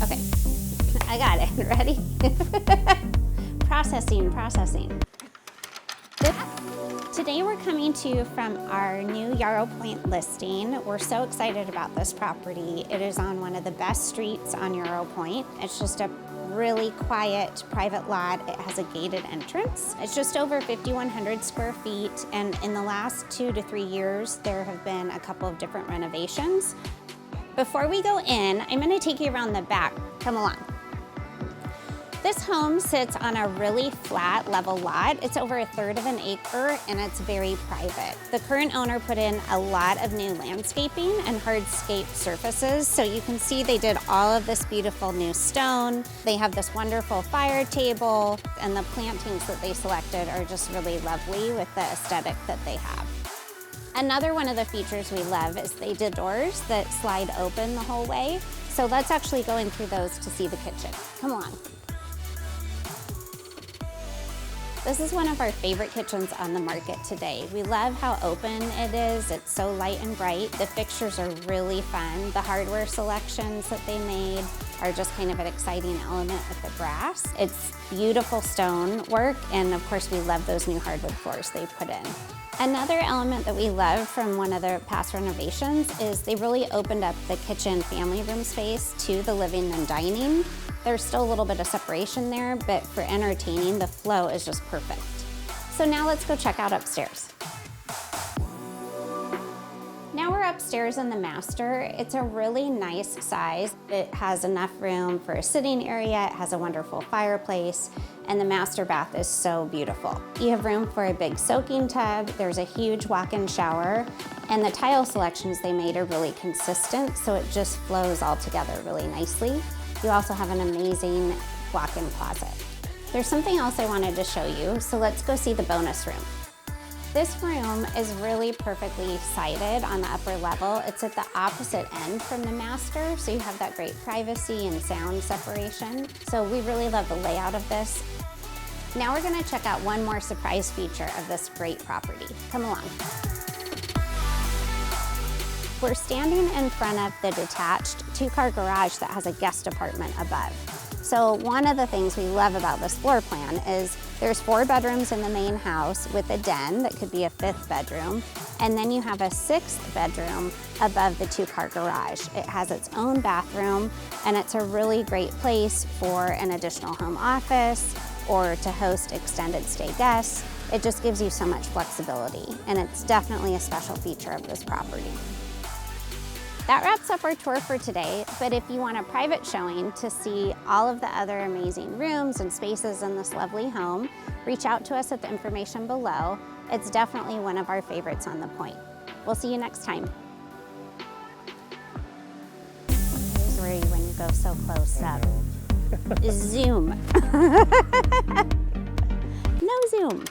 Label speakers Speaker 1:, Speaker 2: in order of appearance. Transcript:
Speaker 1: Okay, I got it. Ready? Processing. Today we're coming to you from our new Yarrow Point listing. We're so excited about this property. It is on one of the best streets on Yarrow Point. It's just a really quiet private lot. It has a gated entrance. It's just over 5,100 square feet, and in the last 2 to 3 years, there have been a couple of different renovations. Before we go in, I'm gonna take you around the back. Come along. This home sits on a really flat, level lot. It's over 1/3 of an acre, and it's very private. The current owner put in a lot of new landscaping and hardscape surfaces, so you can see they did all of this beautiful new stone. They have this wonderful fire table, and the plantings that they selected are just really lovely with the aesthetic that they have. Another one of the features we love is they did doors that slide open the whole way. So let's actually go in through those to see the kitchen. Come along. This is one of our favorite kitchens on the market today. We love how open it is. It's so light and bright. The fixtures are really fun. The hardware selections that they made are just kind of an exciting element with the brass. It's beautiful stone work, and of course we love those new hardwood floors they put in. Another element that we love from one of their past renovations is they really opened up the kitchen family room space to the living and dining. There's still a little bit of separation there, but for entertaining, the flow is just perfect. So now let's go check out upstairs. Now we're upstairs in the master. It's a really nice size. It has enough room for a sitting area. It has a wonderful fireplace, and the master bath is so beautiful. You have room for a big soaking tub. There's a huge walk-in shower, and the tile selections they made are really consistent, so it just flows all together really nicely. You also have an amazing walk-in closet. There's something else I wanted to show you, so let's go see the bonus room. This room is really perfectly sited on the upper level. It's at the opposite end from the master, so you have that great privacy and sound separation. So we really love the layout of this. Now we're gonna check out one more surprise feature of this great property. Come along. We're standing in front of the detached 2-car garage that has a guest apartment above. So one of the things we love about this floor plan is there's 4 bedrooms in the main house with a den that could be a 5th bedroom, and then you have a 6th bedroom above the 2-car garage. It has its own bathroom, and it's a really great place for an additional home office or to host extended stay guests. It just gives you so much flexibility, and it's definitely a special feature of this property. That wraps up our tour for today, but if you want a private showing to see all of the other amazing rooms and spaces in this lovely home, reach out to us at the information below. It's definitely one of our favorites on the point. We'll see you next time. Here's where you, when you go so close up. Zoom. No zoom.